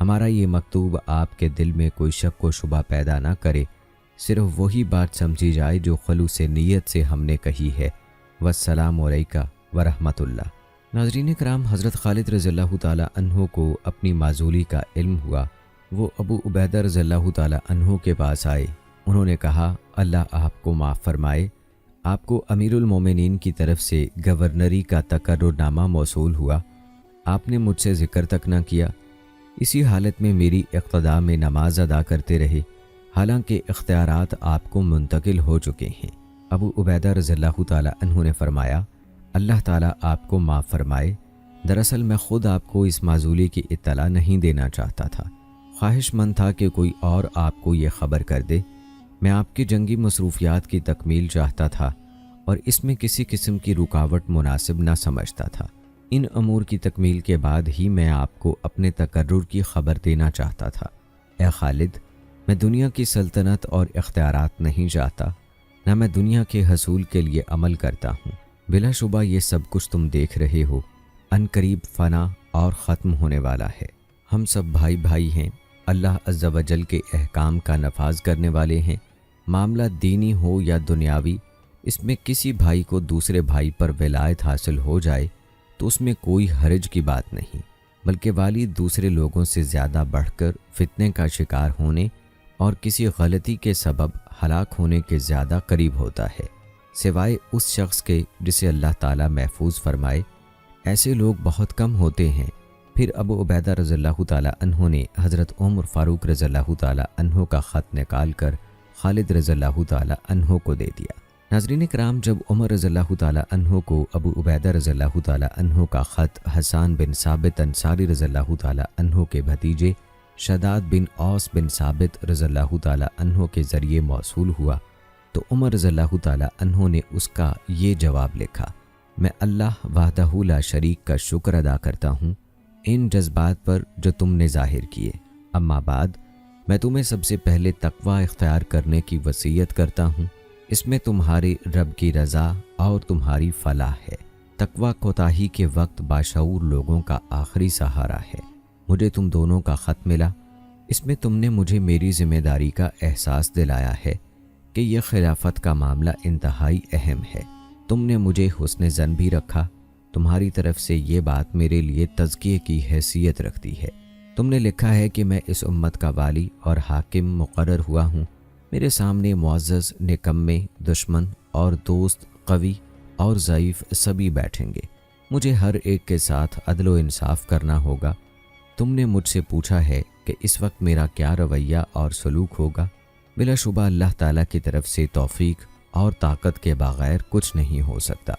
ہمارا یہ مکتوب آپ کے دل میں کوئی شک و شبہ پیدا نہ کرے، صرف وہی بات سمجھی جائے جو خلوص نیت سے ہم نے کہی ہے۔ والسلام علیکہ ورحمۃ اللہ۔ ناظرین کرام، حضرت خالد رضی اللہ تعالی عنہ کو اپنی معزولی کا علم ہوا۔ وہ ابو عبیدہ رضی اللہ تعالی عنہ کے پاس آئے۔ انہوں نے کہا، اللہ آپ کو معاف فرمائے، آپ کو امیر المومنین کی طرف سے گورنری کا تقرر نامہ موصول ہوا، آپ نے مجھ سے ذکر تک نہ کیا، اسی حالت میں میری اقتداء میں نماز ادا کرتے رہے، حالانکہ اختیارات آپ کو منتقل ہو چکے ہیں۔ ابو عبیدہ رضی اللہ تعالی عنہ نے فرمایا، اللہ تعالیٰ آپ کو معاف فرمائے، دراصل میں خود آپ کو اس معزولی کی اطلاع نہیں دینا چاہتا تھا، خواہش مند تھا کہ کوئی اور آپ کو یہ خبر کر دے۔ میں آپ کی جنگی مصروفیات کی تکمیل چاہتا تھا اور اس میں کسی قسم کی رکاوٹ مناسب نہ سمجھتا تھا۔ ان امور کی تکمیل کے بعد ہی میں آپ کو اپنے تقرر کی خبر دینا چاہتا تھا۔ اے خالد، میں دنیا کی سلطنت اور اختیارات نہیں چاہتا، نہ میں دنیا کے حصول کے لیے عمل کرتا ہوں۔ بلا شبہ یہ سب کچھ تم دیکھ رہے ہو ان قریب فنا اور ختم ہونے والا ہے۔ ہم سب بھائی بھائی ہیں، اللہ عز و جل کے احکام کا نفاذ کرنے والے ہیں۔ معاملہ دینی ہو یا دنیاوی، اس میں کسی بھائی کو دوسرے بھائی پر ولایت حاصل ہو جائے تو اس میں کوئی حرج کی بات نہیں، بلکہ والی دوسرے لوگوں سے زیادہ بڑھ کر فتنے کا شکار ہونے اور کسی غلطی کے سبب ہلاک ہونے کے زیادہ قریب ہوتا ہے، سوائے اس شخص کے جسے اللہ تعالیٰ محفوظ فرمائے۔ ایسے لوگ بہت کم ہوتے ہیں۔ پھر ابو عبیدہ رضی اللہ تعالیٰ عنہ نے حضرت عمر فاروق رضی اللہ تعالیٰ عنہ کا خط نکال کر خالد رضی اللہ تعالیٰ عنہ کو دے دیا۔ ناظرین کرام، جب عمر رضی اللہ تعالیٰ عنہ کو ابو عبیدہ رضی اللہ تعالیٰ عنہ کا خط حسان بن ثابت انصاری رضی اللہ تعالیٰ عنہ کے بھتیجے شداد بن اوس بن ثابت رضی اللہ تعالیٰ عنہ کے ذریعے موصول ہوا تو عمر رضی اللہ تعالیٰ عنہ نے اس کا یہ جواب لکھا، میں اللہ وحدہ لا شریک کا شکر ادا کرتا ہوں ان جذبات پر جو تم نے ظاہر کیے۔ اما بعد، میں تمہیں سب سے پہلے تقوی اختیار کرنے کی وصیت کرتا ہوں، اس میں تمہارے رب کی رضا اور تمہاری فلاح ہے۔ تقوی کوتاہی کے وقت باشعور لوگوں کا آخری سہارا ہے۔ مجھے تم دونوں کا خط ملا، اس میں تم نے مجھے میری ذمہ داری کا احساس دلایا ہے کہ یہ خلافت کا معاملہ انتہائی اہم ہے۔ تم نے مجھے حسن ظن بھی رکھا، تمہاری طرف سے یہ بات میرے لیے تزکیے کی حیثیت رکھتی ہے۔ تم نے لکھا ہے کہ میں اس امت کا والی اور حاکم مقرر ہوا ہوں، میرے سامنے معزز، نکمے، دشمن اور دوست، قوی اور ضعیف سبھی بیٹھیں گے، مجھے ہر ایک کے ساتھ عدل و انصاف کرنا ہوگا۔ تم نے مجھ سے پوچھا ہے کہ اس وقت میرا کیا رویہ اور سلوک ہوگا۔ بلا شبہ اللہ تعالیٰ کی طرف سے توفیق اور طاقت کے بغیر کچھ نہیں ہو سکتا۔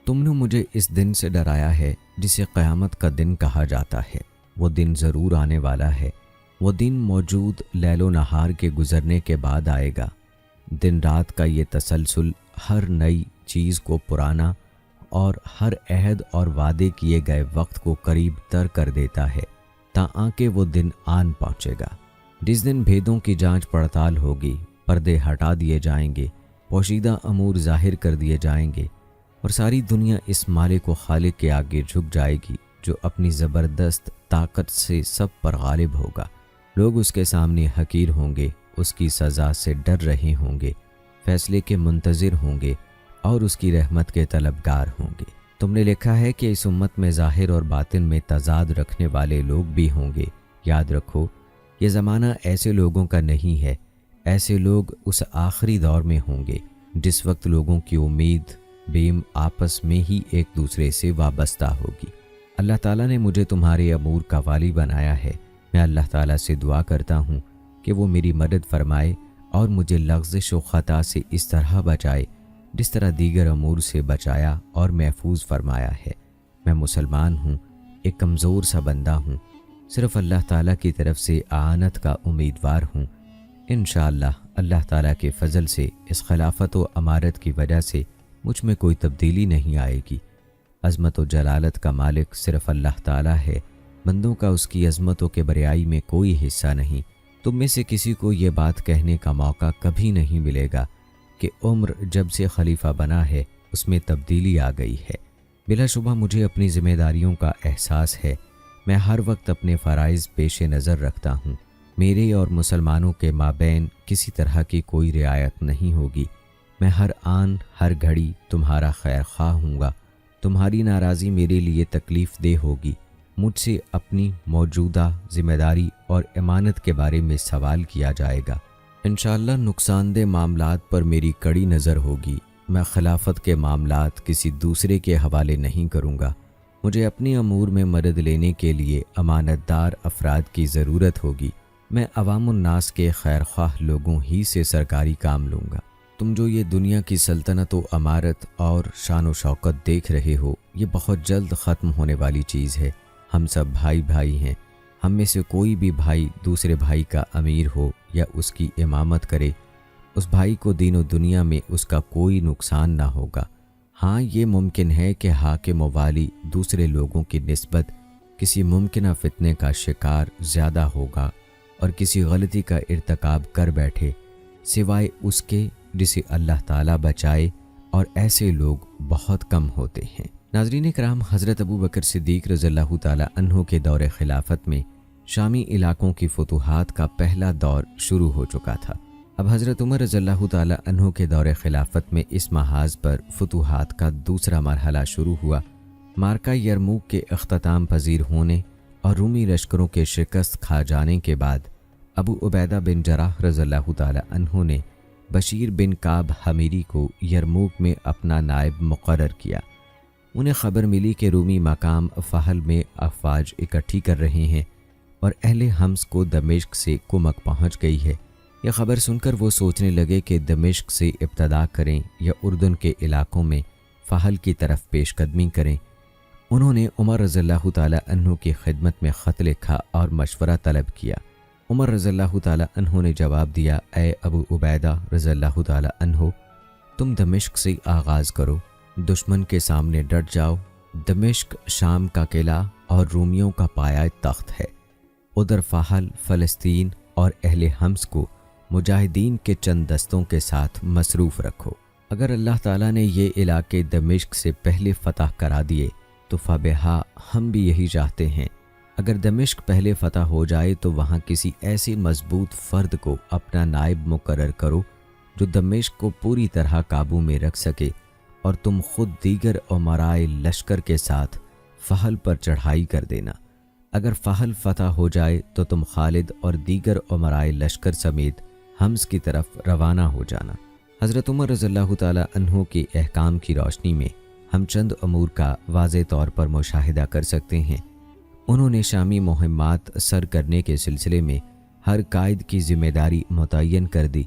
تم نے مجھے اس دن سے ڈرایا ہے جسے قیامت کا دن کہا جاتا ہے۔ وہ دن ضرور آنے والا ہے، وہ دن موجود لیل و نہار کے گزرنے کے بعد آئے گا۔ دن رات کا یہ تسلسل ہر نئی چیز کو پرانا اور ہر عہد اور وعدے کیے گئے وقت کو قریب تر کر دیتا ہے، تاکہ وہ دن آن پہنچے گا جس دن بھیدوں کی جانچ پڑتال ہوگی، پردے ہٹا دیے جائیں گے، پوشیدہ امور ظاہر کر دیے جائیں گے اور ساری دنیا اس مالک و خالق کے آگے جھک جائے گی جو اپنی زبردست طاقت سے سب پر غالب ہوگا۔ لوگ اس کے سامنے حقیر ہوں گے، اس کی سزا سے ڈر رہے ہوں گے، فیصلے کے منتظر ہوں گے اور اس کی رحمت کے طلبگار ہوں گے۔ تم نے لکھا ہے کہ اس امت میں ظاہر اور باطن میں تضاد رکھنے والے لوگ بھی ہوں گے۔ یاد رکھو، یہ زمانہ ایسے لوگوں کا نہیں ہے، ایسے لوگ اس آخری دور میں ہوں گے جس وقت لوگوں کی امید بیم آپس میں ہی ایک دوسرے سے وابستہ ہوگی۔ اللہ تعالیٰ نے مجھے تمہارے امور کا والی بنایا ہے۔ میں اللہ تعالیٰ سے دعا کرتا ہوں کہ وہ میری مدد فرمائے اور مجھے لغزش و خطا سے اس طرح بچائے جس طرح دیگر امور سے بچایا اور محفوظ فرمایا ہے۔ میں مسلمان ہوں، ایک کمزور سا بندہ ہوں، صرف اللہ تعالیٰ کی طرف سے اعانت کا امیدوار ہوں۔ انشاءاللہ اللہ تعالیٰ کے فضل سے اس خلافت و امارت کی وجہ سے مجھ میں کوئی تبدیلی نہیں آئے گی۔ عظمت و جلالت کا مالک صرف اللہ تعالیٰ ہے، بندوں کا اس کی عظمت و کبریائی میں کوئی حصہ نہیں۔ تم میں سے کسی کو یہ بات کہنے کا موقع کبھی نہیں ملے گا کہ عمر جب سے خلیفہ بنا ہے اس میں تبدیلی آ گئی ہے۔ بلا شبہ مجھے اپنی ذمہ داریوں کا احساس ہے، میں ہر وقت اپنے فرائض پیش نظر رکھتا ہوں۔ میرے اور مسلمانوں کے مابین کسی طرح کی کوئی رعایت نہیں ہوگی۔ میں ہر آن ہر گھڑی تمہارا خیر خواہ ہوں گا۔ تمہاری ناراضی میرے لیے تکلیف دہ ہوگی۔ مجھ سے اپنی موجودہ ذمہ داری اور امانت کے بارے میں سوال کیا جائے گا۔ انشاءاللہ نقصان دہ معاملات پر میری کڑی نظر ہوگی۔ میں خلافت کے معاملات کسی دوسرے کے حوالے نہیں کروں گا۔ مجھے اپنی امور میں مدد لینے کے لیے امانت دار افراد کی ضرورت ہوگی۔ میں عوام الناس کے خیر خواہ لوگوں ہی سے سرکاری کام لوں گا۔ تم جو یہ دنیا کی سلطنت و امارت اور شان و شوکت دیکھ رہے ہو، یہ بہت جلد ختم ہونے والی چیز ہے۔ ہم سب بھائی بھائی ہیں۔ ہم میں سے کوئی بھی بھائی دوسرے بھائی کا امیر ہو یا اس کی امامت کرے، اس بھائی کو دین و دنیا میں اس کا کوئی نقصان نہ ہوگا۔ ہاں، یہ ممکن ہے کہ حاکم و والی دوسرے لوگوں کی نسبت کسی ممکنہ فتنے کا شکار زیادہ ہوگا اور کسی غلطی کا ارتکاب کر بیٹھے، سوائے اس کے جسے اللہ تعالیٰ بچائے، اور ایسے لوگ بہت کم ہوتے ہیں۔ ناظرین کرام، حضرت ابو بکر صدیق رضی اللہ تعالیٰ عنہ کے دور خلافت میں شامی علاقوں کی فتوحات کا پہلا دور شروع ہو چکا تھا۔ اب حضرت عمر رضی اللہ تعالیٰ عنہ کے دور خلافت میں اس محاذ پر فتوحات کا دوسرا مرحلہ شروع ہوا۔ معرکہ یرموک کے اختتام پذیر ہونے اور رومی لشکروں کے شکست کھا جانے کے بعد ابو عبیدہ بن جراح رضی اللہ تعالیٰ عنہ نے بشیر بن کعب حمیری کو یرموک میں اپنا نائب مقرر کیا۔ انہیں خبر ملی کہ رومی مقام فحل میں افواج اکٹھی کر رہے ہیں اور اہل حمص کو دمشق سے کمک پہنچ گئی ہے۔ یہ خبر سن کر وہ سوچنے لگے کہ دمشق سے ابتدا کریں یا اردن کے علاقوں میں فحل کی طرف پیش قدمی کریں۔ انہوں نے عمر رضی اللہ تعالیٰ عنہ کی خدمت میں خط لکھا اور مشورہ طلب کیا۔ عمر رضی اللہ تعالیٰ عنہ نے جواب دیا، اے ابو عبیدہ رضی اللہ تعالیٰ عنہ، تم دمشق سے آغاز کرو، دشمن کے سامنے ڈٹ جاؤ۔ دمشق شام کا قلعہ اور رومیوں کا پایہ تخت ہے۔ ادھر فحل، فلسطین اور اہل حمص کو مجاہدین کے چند دستوں کے ساتھ مصروف رکھو۔ اگر اللہ تعالیٰ نے یہ علاقے دمشق سے پہلے فتح کرا دیے تو فبہا، ہم بھی یہی چاہتے ہیں۔ اگر دمشق پہلے فتح ہو جائے تو وہاں کسی ایسے مضبوط فرد کو اپنا نائب مقرر کرو جو دمشق کو پوری طرح قابو میں رکھ سکے، اور تم خود دیگر امرائے لشکر کے ساتھ فحل پر چڑھائی کر دینا۔ اگر فحل فتح ہو جائے تو تم خالد اور دیگر امرائے لشکر سمیت حمص کی طرف روانہ ہو جانا۔ حضرت عمر رضی اللہ تعالیٰ عنہ کے احکام کی روشنی میں ہم چند امور کا واضح طور پر مشاہدہ کر سکتے ہیں۔ انہوں نے شامی مہمات سر کرنے کے سلسلے میں ہر قائد کی ذمہ داری متعین کر دی۔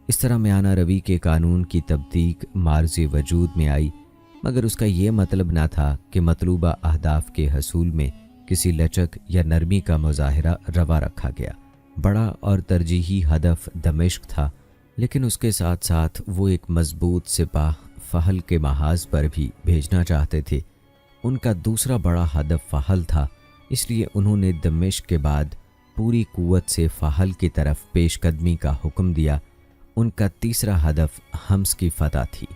اس طرح میانہ روی کے قانون کی تطبیق معرض وجود میں آئی، مگر اس کا یہ مطلب نہ تھا کہ مطلوبہ اہداف کے حصول میں کسی لچک یا نرمی کا مظاہرہ روا رکھا گیا۔ بڑا اور ترجیحی ہدف دمشق تھا، لیکن اس کے ساتھ ساتھ وہ ایک مضبوط سپاہ فحل کے محاذ پر بھی بھیجنا چاہتے تھے۔ ان کا دوسرا بڑا ہدف فحل تھا، اس لیے انہوں نے دمشق کے بعد پوری قوت سے فحل کی طرف پیش قدمی کا حکم دیا۔ ان کا تیسرا ہدف حمص کی فتح تھی۔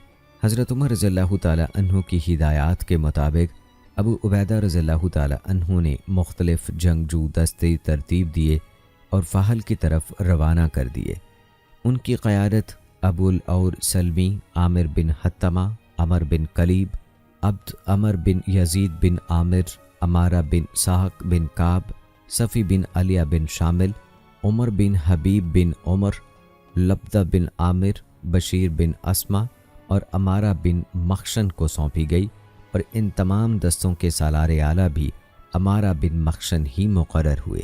حضرت عمر رضی اللہ تعالیٰ عنہ کی ہدایات کے مطابق ابو عبیدہ رضی اللہ تعالیٰ عنہ نے مختلف جنگجو دستے ترتیب دیے اور فحل کی طرف روانہ کر دیے۔ ان کی قیادت ابو الاور سلمی، عامر بن حتمہ، عمر بن کلیب، عبد عمر بن یزید بن عامر، امارہ بن ساحق بن کعب، صفی بن علیہ بن شامل، عمر بن حبیب بن عمر، لبدہ بن عامر، بشیر بن اسما اور امارہ بن مخشن کو سونپی گئی، اور ان تمام دستوں کے سالار اعلیٰ بھی امارہ بن مخشن ہی مقرر ہوئے۔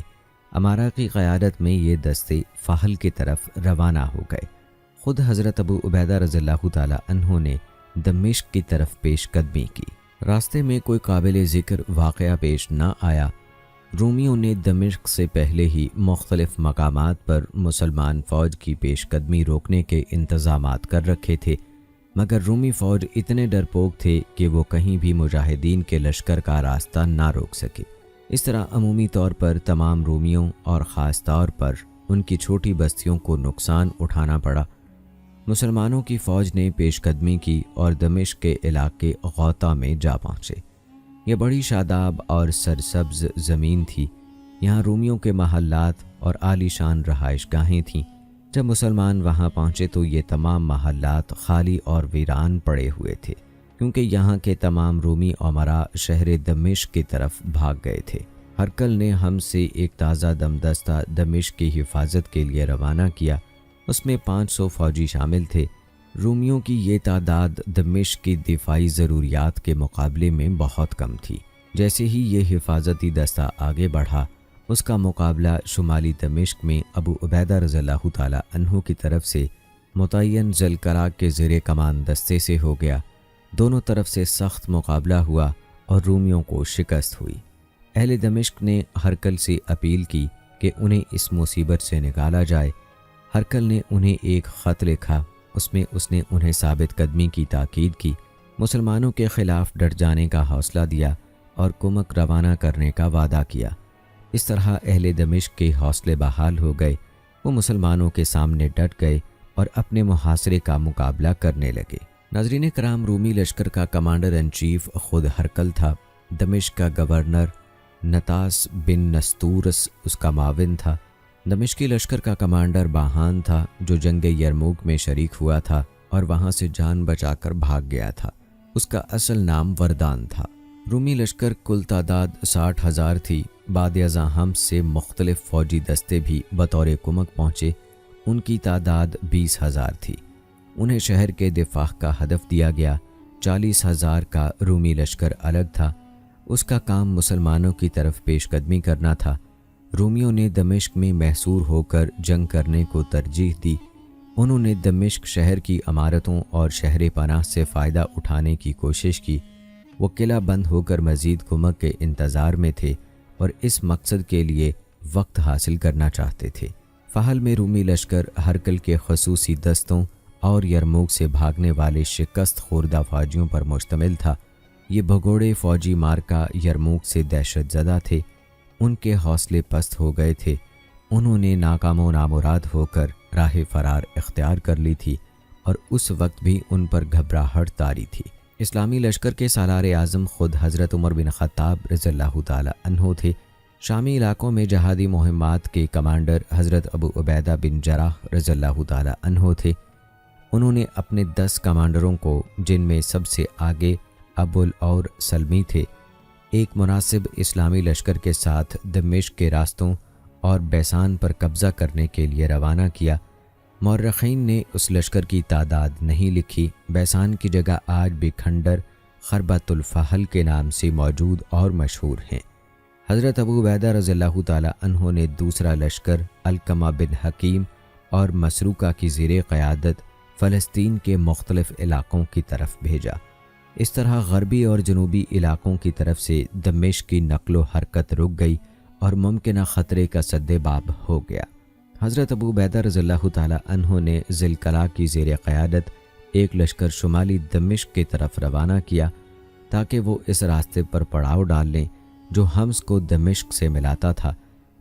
امارہ کی قیادت میں یہ دستے فحل کی طرف روانہ ہو گئے۔ خود حضرت ابو عبیدہ رضی اللہ تعالیٰ عنہ نے دمشق کی طرف پیش قدمی کی۔ راستے میں کوئی قابل ذکر واقعہ پیش نہ آیا۔ رومیوں نے دمشق سے پہلے ہی مختلف مقامات پر مسلمان فوج کی پیش قدمی روکنے کے انتظامات کر رکھے تھے، مگر رومی فوج اتنے ڈرپوک تھے کہ وہ کہیں بھی مجاہدین کے لشکر کا راستہ نہ روک سکے۔ اس طرح عمومی طور پر تمام رومیوں اور خاص طور پر ان کی چھوٹی بستیوں کو نقصان اٹھانا پڑا۔ مسلمانوں کی فوج نے پیش قدمی کی اور دمشق کے علاقے غوطہ میں جا پہنچے۔ یہ بڑی شاداب اور سرسبز زمین تھی۔ یہاں رومیوں کے محلات اور عالی شان رہائش گاہیں تھیں۔ جب مسلمان وہاں پہنچے تو یہ تمام محلات خالی اور ویران پڑے ہوئے تھے، کیونکہ یہاں کے تمام رومی امراء شہر دمشق کی طرف بھاگ گئے تھے۔ ہرقل نے ہم سے ایک تازہ دم دستہ دمشق کی حفاظت کے لیے روانہ کیا۔ اس میں 500 فوجی شامل تھے۔ رومیوں کی یہ تعداد دمشق کی دفاعی ضروریات کے مقابلے میں بہت کم تھی۔ جیسے ہی یہ حفاظتی دستہ آگے بڑھا، اس کا مقابلہ شمالی دمشق میں ابو عبیدہ رضی اللہ تعالیٰ عنہ کی طرف سے متعین ذوالکرا کے زیر کمان دستے سے ہو گیا۔ دونوں طرف سے سخت مقابلہ ہوا اور رومیوں کو شکست ہوئی۔ اہل دمشق نے ہرقل سے اپیل کی کہ انہیں اس مصیبت سے نکالا جائے۔ ہرقل نے انہیں ایک خط لکھا۔ اس میں اس نے انہیں ثابت قدمی کی تاکید کی، مسلمانوں کے خلاف ڈٹ جانے کا حوصلہ دیا اور کمک روانہ کرنے کا وعدہ کیا۔ اس طرح اہل دمشق کے حوصلے بحال ہو گئے۔ وہ مسلمانوں کے سامنے ڈٹ گئے اور اپنے محاصرے کا مقابلہ کرنے لگے۔ ناظرین کرام، رومی لشکر کا کمانڈر ان چیف خود ہرقل تھا۔ دمشق کا گورنر نتاس بن نستورس اس کا معاون تھا۔ دمشقی لشکر کا کمانڈر باہان تھا، جو جنگ یرموک میں شریک ہوا تھا اور وہاں سے جان بچا کر بھاگ گیا تھا۔ اس کا اصل نام وردان تھا۔ رومی لشکر کل تعداد 60,000 تھی۔ بعد ازاں ہم سے مختلف فوجی دستے بھی بطور کمک پہنچے۔ ان کی تعداد 20,000 تھی۔ انہیں شہر کے دفاع کا ہدف دیا گیا۔ 40,000 کا رومی لشکر الگ تھا۔ اس کا کام مسلمانوں کی طرف پیش قدمی کرنا تھا۔ رومیوں نے دمشق میں محصور ہو کر جنگ کرنے کو ترجیح دی۔ انہوں نے دمشق شہر کی عمارتوں اور شہر پناہ سے فائدہ اٹھانے کی کوشش کی۔ وہ قلعہ بند ہو کر مزید کمک کے انتظار میں تھے اور اس مقصد کے لیے وقت حاصل کرنا چاہتے تھے۔ فحل میں رومی لشکر ہرقل کے خصوصی دستوں اور یرموک سے بھاگنے والے شکست خوردہ فوجیوں پر مشتمل تھا۔ یہ بھگوڑے فوجی مارکا یرموک سے دہشت زدہ تھے۔ ان کے حوصلے پست ہو گئے تھے۔ انہوں نے ناکام و نامراد ہو کر راہ فرار اختیار کر لی تھی اور اس وقت بھی ان پر گھبراہٹ طاری تھی۔ اسلامی لشکر کے سالار اعظم خود حضرت عمر بن خطاب رضی اللہ تعالی عنہ تھے۔ شامی علاقوں میں جہادی مہمات کے کمانڈر حضرت ابو عبیدہ بن جراح رضی اللہ تعالی عنہ تھے۔ انہوں نے اپنے 10 کمانڈروں کو، جن میں سب سے آگے ابو الاور سلمی تھے، ایک مناسب اسلامی لشکر کے ساتھ دمشق کے راستوں اور بیسان پر قبضہ کرنے کے لیے روانہ کیا۔ مورخین نے اس لشکر کی تعداد نہیں لکھی۔ بیسان کی جگہ آج بھی کھنڈر خربۃ الفحل کے نام سے موجود اور مشہور ہیں۔ حضرت ابو عبیدہ رضی اللہ تعالی عنہ نے دوسرا لشکر علقمہ بن حکیم اور مسروقہ کی زیر قیادت فلسطین کے مختلف علاقوں کی طرف بھیجا۔ اس طرح غربی اور جنوبی علاقوں کی طرف سے دمشق کی نقل و حرکت رک گئی اور ممکنہ خطرے کا سدباب ہو گیا۔ حضرت ابو عبیدہ رضی اللہ تعالی عنہ نے ذوالکرا کی زیر قیادت ایک لشکر شمالی دمشق کی طرف روانہ کیا تاکہ وہ اس راستے پر پڑاؤ ڈال لیں جو حمص کو دمشق سے ملاتا تھا،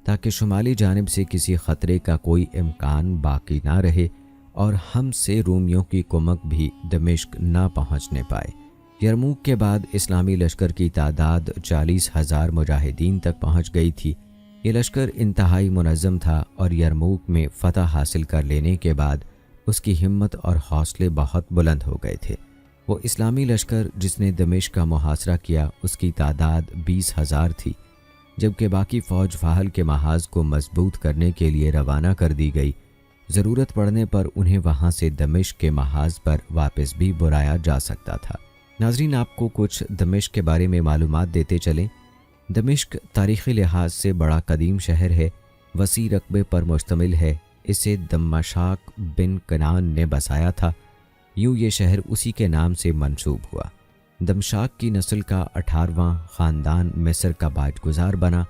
تاکہ شمالی جانب سے کسی خطرے کا کوئی امکان باقی نہ رہے اور حمص سے رومیوں کی کمک بھی دمشق نہ پہنچنے پائے۔ یرموک کے بعد اسلامی لشکر کی تعداد 40,000 مجاہدین تک پہنچ گئی تھی۔ یہ لشکر انتہائی منظم تھا اور یرموک میں فتح حاصل کر لینے کے بعد اس کی ہمت اور حوصلے بہت بلند ہو گئے تھے۔ وہ اسلامی لشکر جس نے دمشق کا محاصرہ کیا، اس کی تعداد 20,000 تھی، جبکہ باقی فوج فحل کے محاذ کو مضبوط کرنے کے لیے روانہ کر دی گئی۔ ضرورت پڑنے پر انہیں وہاں سے دمشق کے محاذ پر واپس بھی بلایا جا سکتا تھا۔ ناظرین، آپ کو کچھ دمشق کے بارے میں معلومات دیتے چلیں۔ دمشق تاریخی لحاظ سے بڑا قدیم شہر ہے، وسیع رقبے پر مشتمل ہے۔ اسے دمشاق بن کنان نے بسایا تھا، یوں یہ شہر اسی کے نام سے منسوب ہوا۔ دمشاق کی نسل کا 18واں خاندان مصر کا باج گزار بنا۔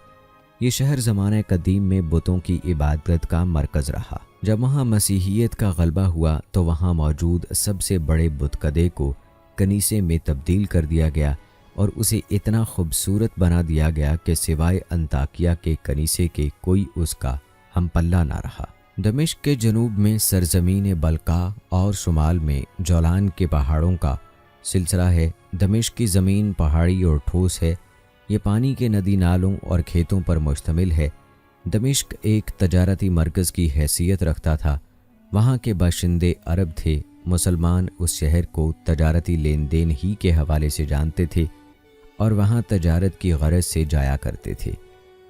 یہ شہر زمانہ قدیم میں بتوں کی عبادت کا مرکز رہا۔ جب وہاں مسیحیت کا غلبہ ہوا تو وہاں موجود سب سے بڑے بت کدے کو کنیسے میں تبدیل کر دیا گیا اور اسے اتنا خوبصورت بنا دیا گیا کہ سوائے انطاکیہ کے کنیسے کے کوئی اس کا ہم پلہ نہ رہا۔ دمشق کے جنوب میں سرزمین بلقا اور شمال میں جولان کے پہاڑوں کا سلسلہ ہے۔ دمشق کی زمین پہاڑی اور ٹھوس ہے یہ پانی کے ندی نالوں اور کھیتوں پر مشتمل ہے۔ دمشق ایک تجارتی مرکز کی حیثیت رکھتا تھا۔ وہاں کے باشندے عرب تھے۔ مسلمان اس شہر کو تجارتی لین دین ہی کے حوالے سے جانتے تھے اور وہاں تجارت کی غرض سے جایا کرتے تھے۔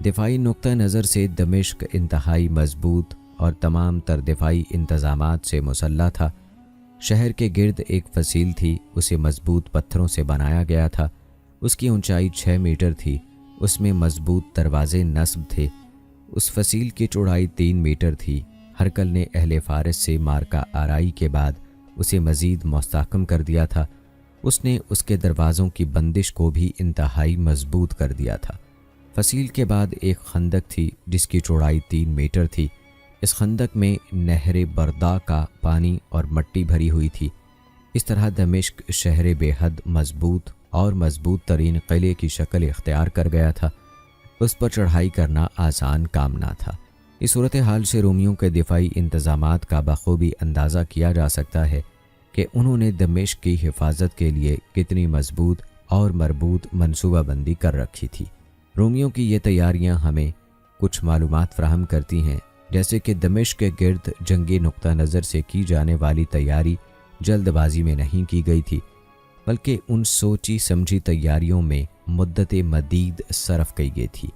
دفاعی نقطہ نظر سے دمشق انتہائی مضبوط اور تمام تر دفاعی انتظامات سے مسلح تھا۔ شہر کے گرد ایک فصیل تھی، اسے مضبوط پتھروں سے بنایا گیا تھا۔ اس کی اونچائی 6 میٹر تھی، اس میں مضبوط دروازے نصب تھے۔ اس فصیل کی چوڑائی 3 میٹر تھی۔ ہرقل نے اہل فارس سے مارکہ آرائی کے بعد اسے مزید مستحکم کر دیا تھا۔ اس نے اس کے دروازوں کی بندش کو بھی انتہائی مضبوط کر دیا تھا۔ فصیل کے بعد ایک خندق تھی جس کی چوڑائی 3 میٹر تھی۔ اس خندق میں نہر بردا کا پانی اور مٹی بھری ہوئی تھی۔ اس طرح دمشق شہر بے حد مضبوط اور مضبوط ترین قلعے کی شکل اختیار کر گیا تھا۔ اس پر چڑھائی کرنا آسان کام نہ تھا۔ اس صورتحال سے رومیوں کے دفاعی انتظامات کا بخوبی اندازہ کیا جا سکتا ہے کہ انہوں نے دمشق کی حفاظت کے لیے کتنی مضبوط اور مربوط منصوبہ بندی کر رکھی تھی۔ رومیوں کی یہ تیاریاں ہمیں کچھ معلومات فراہم کرتی ہیں، جیسے کہ دمشق کے گرد جنگی نقطہ نظر سے کی جانے والی تیاری جلد بازی میں نہیں کی گئی تھی، بلکہ ان سوچی سمجھی تیاریوں میں مدت مدید صرف کی گئی تھی۔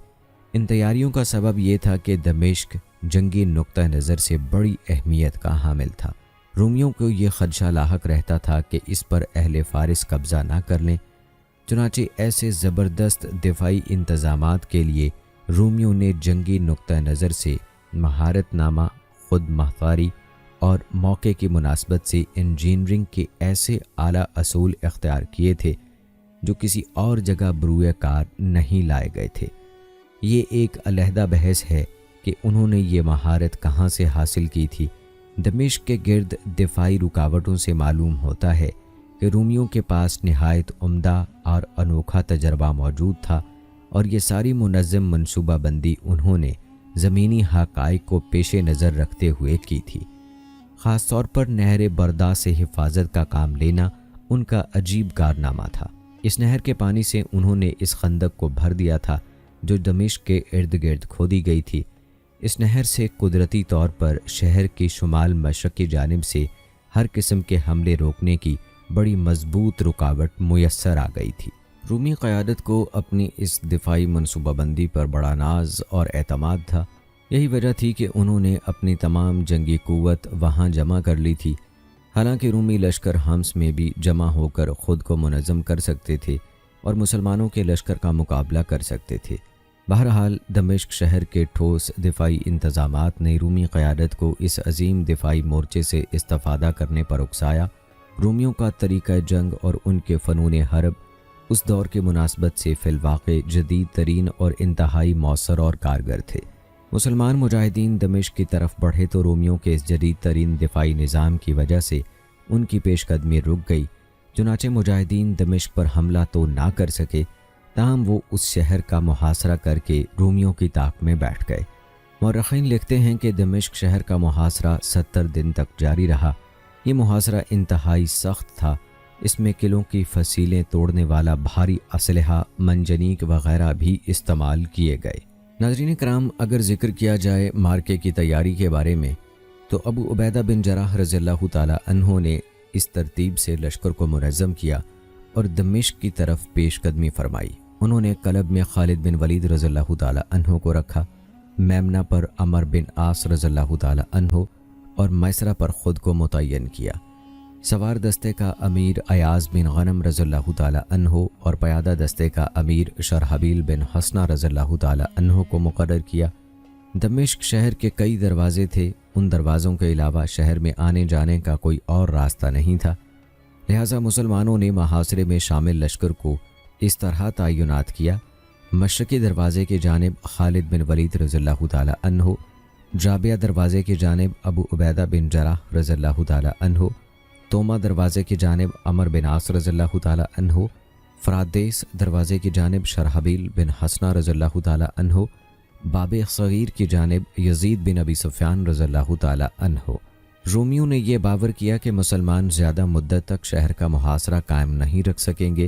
ان تیاریوں کا سبب یہ تھا کہ دمشق جنگی نقطہ نظر سے بڑی اہمیت کا حامل تھا۔ رومیوں کو یہ خدشہ لاحق رہتا تھا کہ اس پر اہل فارس قبضہ نہ کر لیں، چنانچہ ایسے زبردست دفاعی انتظامات کے لیے رومیوں نے جنگی نقطہ نظر سے مہارت نامہ، خود مختاری اور موقع کی مناسبت سے انجینئرنگ کے ایسے اعلیٰ اصول اختیار کیے تھے جو کسی اور جگہ بروئے کار نہیں لائے گئے تھے۔ یہ ایک علیحدہ بحث ہے کہ انہوں نے یہ مہارت کہاں سے حاصل کی تھی۔ دمشق کے گرد دفاعی رکاوٹوں سے معلوم ہوتا ہے کہ رومیوں کے پاس نہایت عمدہ اور انوکھا تجربہ موجود تھا، اور یہ ساری منظم منصوبہ بندی انہوں نے زمینی حقائق کو پیش نظر رکھتے ہوئے کی تھی۔ خاص طور پر نہر بردا سے حفاظت کا کام لینا ان کا عجیب کارنامہ تھا۔ اس نہر کے پانی سے انہوں نے اس خندق کو بھر دیا تھا جو دمشق کے ارد گرد کھودی گئی تھی۔ اس نہر سے قدرتی طور پر شہر کی شمال مشرقی جانب سے ہر قسم کے حملے روکنے کی بڑی مضبوط رکاوٹ میسر آ گئی تھی۔ رومی قیادت کو اپنی اس دفاعی منصوبہ بندی پر بڑا ناز اور اعتماد تھا۔ یہی وجہ تھی کہ انہوں نے اپنی تمام جنگی قوت وہاں جمع کر لی تھی۔ حالانکہ رومی لشکر حمص میں بھی جمع ہو کر خود کو منظم کر سکتے تھے اور مسلمانوں کے لشکر کا مقابلہ کر سکتے تھے۔ بہرحال دمشق شہر کے ٹھوس دفاعی انتظامات نے رومی قیادت کو اس عظیم دفاعی مورچے سے استفادہ کرنے پر اکسایا۔ رومیوں کا طریقہ جنگ اور ان کے فنون حرب اس دور کے مناسبت سے فی الواقع جدید ترین اور انتہائی مؤثر اور کارگر تھے۔ مسلمان مجاہدین دمشق کی طرف بڑھے تو رومیوں کے اس جدید ترین دفاعی نظام کی وجہ سے ان کی پیش قدمی رک گئی۔ چنانچہ مجاہدین دمشق پر حملہ تو نہ کر سکے، تاہم وہ اس شہر کا محاصرہ کر کے رومیوں کی طاق میں بیٹھ گئے۔ مورخین لکھتے ہیں کہ دمشق شہر کا محاصرہ 70 دن تک جاری رہا۔ یہ محاصرہ انتہائی سخت تھا۔ اس میں قلعوں کی فصیلیں توڑنے والا بھاری اسلحہ، منجنیق وغیرہ بھی استعمال کیے گئے۔ ناظرین کرام، اگر ذکر کیا جائے مارکے کی تیاری کے بارے میں تو ابو عبیدہ بن جراح رضی اللہ تعالی عنہ نے اس ترتیب سے لشکر کو منظم کیا اور دمشق کی طرف پیش قدمی فرمائی۔ انہوں نے قلب میں خالد بن ولید رضی اللہ تعالی عنہ کو رکھا، میمنہ پر عمر بن عاص رضی اللہ تعالی عنہ اور میسرہ پر خود کو متعین کیا۔ سوار دستے کا امیر ایاز بن غنم رضی اللہ تعالی عنہ اور پیادہ دستے کا امیر شرحبیل بن حسنہ رضی اللہ تعالی عنہ کو مقرر کیا۔ دمشق شہر کے کئی دروازے تھے، ان دروازوں کے علاوہ شہر میں آنے جانے کا کوئی اور راستہ نہیں تھا، لہٰذا مسلمانوں نے محاصرے میں شامل لشکر کو اس طرح تعینات کیا: مشرقی دروازے کی جانب خالد بن ولید رضی اللہ تعالی عنہ، جابیہ دروازے کی جانب ابو عبیدہ بن جراح رضی اللہ تعالی عنہ، توما دروازے کی جانب عمر بن عاص رضی اللہ تعالی عنہ، فرادیس دروازے کی جانب شرحبیل بن حسنہ رضی اللہ تعالی عنہ، باب صغیر کی جانب یزید بن ابی سفیان رضی اللہ تعالی عنہ۔ رومیوں نے یہ باور کیا کہ مسلمان زیادہ مدت تک شہر کا محاصرہ قائم نہیں رکھ سکیں گے،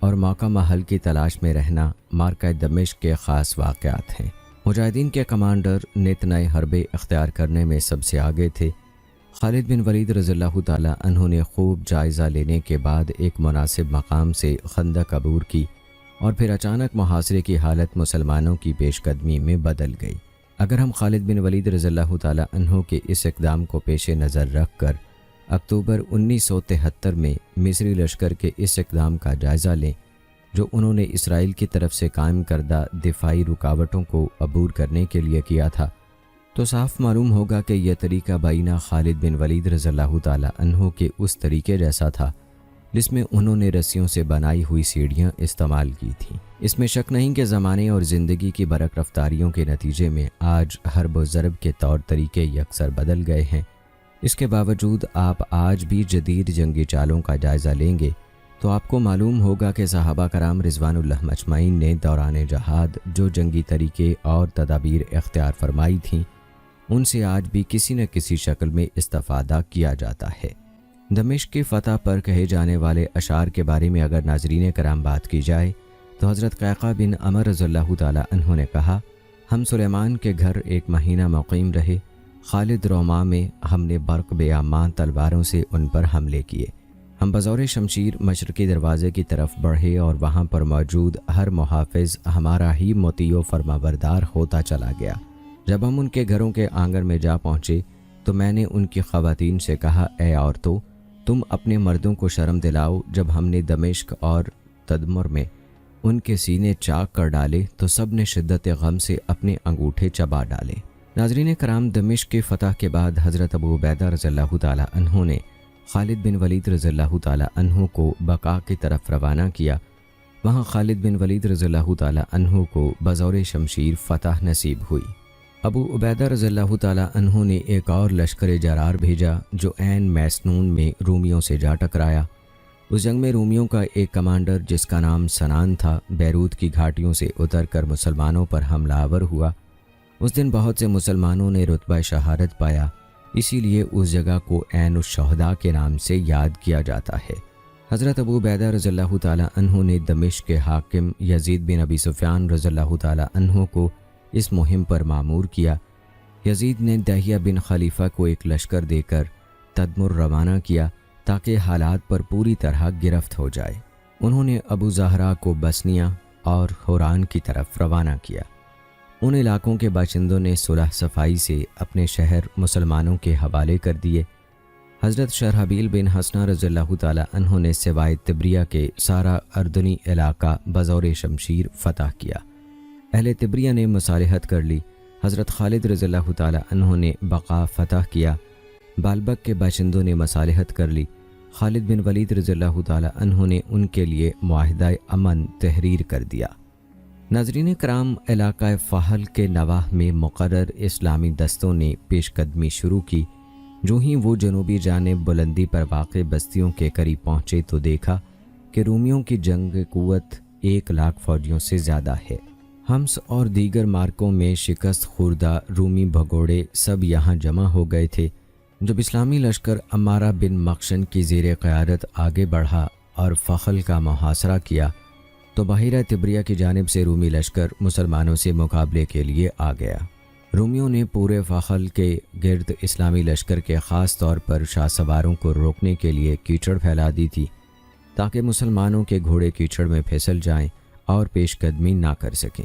اور موقع محل کی تلاش میں رہنا مارکہ دمشق کے خاص واقعات ہیں۔ مجاہدین کے کمانڈر نت نئے حربے اختیار کرنے میں سب سے آگے تھے۔ خالد بن ولید رضی اللہ تعالیٰ عنہ نے خوب جائزہ لینے کے بعد ایک مناسب مقام سے خندق عبور کی اور پھر اچانک محاصرے کی حالت مسلمانوں کی پیش قدمی میں بدل گئی۔ اگر ہم خالد بن ولید رضی اللہ تعالیٰ عنہ کے اس اقدام کو پیش نظر رکھ کر اکتوبر 1973 میں مصری لشکر کے اس اقدام کا جائزہ لیں جو انہوں نے اسرائیل کی طرف سے قائم کردہ دفاعی رکاوٹوں کو عبور کرنے کے لیے کیا تھا، تو صاف معلوم ہوگا کہ یہ طریقہ بینہ خالد بن ولید رضی اللہ تعالیٰ عنہ کے اس طریقے جیسا تھا جس میں انہوں نے رسیوں سے بنائی ہوئی سیڑھیاں استعمال کی تھیں۔ اس میں شک نہیں کہ زمانے اور زندگی کی برق رفتاریوں کے نتیجے میں آج حرب و ضرب کے طور طریقے یکسر بدل گئے ہیں۔ اس کے باوجود آپ آج بھی جدید جنگی چالوں کا جائزہ لیں گے تو آپ کو معلوم ہوگا کہ صحابہ کرام رضوان اللہ مجمعین نے دوران جہاد جو جنگی طریقے اور تدابیر اختیار فرمائی تھیں ان سے آج بھی کسی نہ کسی شکل میں استفادہ کیا جاتا ہے۔ دمشق کی فتح پر کہے جانے والے اشعار کے بارے میں اگر ناظرین کرام بات کی جائے تو حضرت قیقع بن عمر رضی اللہ تعالیٰ عنہ نے کہا، ہم سلیمان کے گھر ایک مہینہ مقیم رہے، خالد روما میں ہم نے برق بیامان تلواروں سے ان پر حملے کیے، ہم بزور شمشیر مشرقی دروازے کی طرف بڑھے اور وہاں پر موجود ہر محافظ ہمارا ہی مطیع و فرمانبردار ہوتا چلا گیا۔ جب ہم ان کے گھروں کے آنگن میں جا پہنچے تو میں نے ان کی خواتین سے کہا، اے عورتوں، تم اپنے مردوں کو شرم دلاؤ۔ جب ہم نے دمشق اور تدمر میں ان کے سینے چاک کر ڈالے تو سب نے شدت غم سے اپنے انگوٹھے چبا ڈالے۔ ناظرین کرام، دمشق کی فتح کے بعد حضرت ابو عبیدہ رضی اللہ تعالیٰ عنہ نے خالد بن ولید رضی اللہ تعالیٰ عنہ کو بقا کی طرف روانہ کیا۔ وہاں خالد بن ولید رضی اللہ تعالیٰ عنہ کو بزور شمشیر فتح نصیب ہوئی۔ ابو عبیدہ رضی اللہ تعالیٰ عنہ نے ایک اور لشکر جرار بھیجا جو عین میسنون میں رومیوں سے جا ٹکرایا۔ اس جنگ میں رومیوں کا ایک کمانڈر جس کا نام سنان تھا بیروت کی گھاٹیوں سے اتر کر مسلمانوں پر حملہ آور ہوا۔ اس دن بہت سے مسلمانوں نے رتبہ شہادت پایا، اسی لیے اس جگہ کو عین الشہداء کے نام سے یاد کیا جاتا ہے۔ حضرت ابو عبیدہ رضی اللہ تعالیٰ عنہ نے دمشق کے حاکم یزید بن ابی سفیان رضی اللہ تعالیٰ عنہ کو اس مہم پر مامور کیا۔ یزید نے دہیہ بن خلیفہ کو ایک لشکر دے کر تدمر روانہ کیا تاکہ حالات پر پوری طرح گرفت ہو جائے۔ انہوں نے ابو زہرا کو بسنیہ اور حوران کی طرف روانہ کیا۔ ان علاقوں کے باشندوں نے صلح صفائی سے اپنے شہر مسلمانوں کے حوالے کر دیے۔ حضرت شرحبیل بن حسنہ رضی اللہ تعالیٰ عنہ نے سوائے تبریہ کے سارا اردنی علاقہ بزور شمشیر فتح کیا۔ اہل تبریہ نے مصالحت کر لی۔ حضرت خالد رضی اللہ تعالیٰ عنہ نے بقا فتح کیا۔ بالبک کے باشندوں نے مصالحت کر لی۔ خالد بن ولید رضی اللہ تعالیٰ عنہ نے ان کے لیے معاہدہ امن تحریر کر دیا۔ ناظرین کرام، علاقہ فحل کے نواح میں مقرر اسلامی دستوں نے پیش قدمی شروع کی۔ جو ہی وہ جنوبی جانب بلندی پر واقع بستیوں کے قریب پہنچے تو دیکھا کہ رومیوں کی جنگ قوت 1,00,000 فوجیوں سے زیادہ ہے۔ حمص اور دیگر مارکوں میں شکست خوردہ رومی بھگوڑے سب یہاں جمع ہو گئے تھے۔ جب اسلامی لشکر عمارہ بن مخشن کی زیر قیادت آگے بڑھا اور فخل کا محاصرہ کیا تو بحیرہ تبریہ کی جانب سے رومی لشکر مسلمانوں سے مقابلے کے لیے آ گیا۔ رومیوں نے پورے فخل کے گرد اسلامی لشکر کے خاص طور پر شاہ سواروں کو روکنے کے لیے کیچڑ پھیلا دی تھی تاکہ مسلمانوں کے گھوڑے کیچڑ میں پھسل جائیں اور پیش قدمی نہ کر سکیں۔